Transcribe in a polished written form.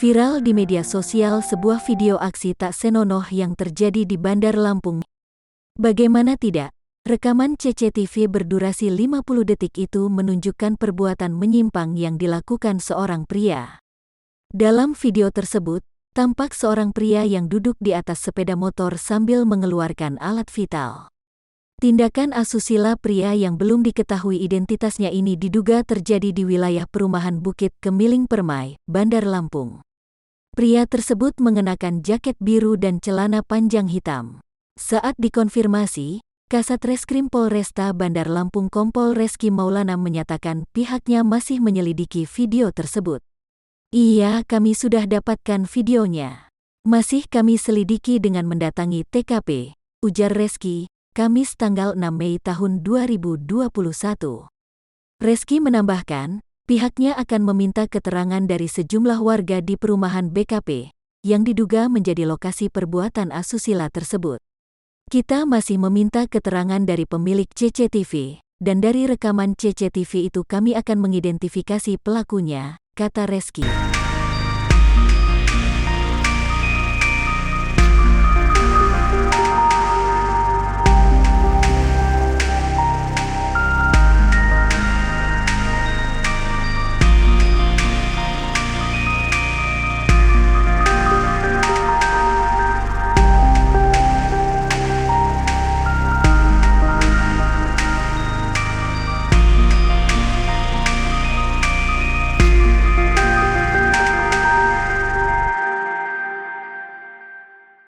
Viral di media sosial sebuah video aksi tak senonoh yang terjadi di Bandar Lampung. Bagaimana tidak, rekaman CCTV berdurasi 50 detik itu menunjukkan perbuatan menyimpang yang dilakukan seorang pria. Dalam video tersebut, tampak seorang pria yang duduk di atas sepeda motor sambil mengeluarkan alat vital. Tindakan asusila pria yang belum diketahui identitasnya ini diduga terjadi di wilayah perumahan Bukit Kemiling Permai, Bandar Lampung. Pria tersebut mengenakan jaket biru dan celana panjang hitam. Saat dikonfirmasi, Kasat Reskrim Polresta Bandar Lampung Kompol Reski Maulana menyatakan pihaknya masih menyelidiki video tersebut. "Iya, kami sudah dapatkan videonya. Masih kami selidiki dengan mendatangi TKP," ujar Reski, Kamis tanggal 6 Mei tahun 2021. Reski menambahkan, pihaknya akan meminta keterangan dari sejumlah warga di perumahan BKP, yang diduga menjadi lokasi perbuatan asusila tersebut. "Kita masih meminta keterangan dari pemilik CCTV, dan dari rekaman CCTV itu kami akan mengidentifikasi pelakunya," kata Reski.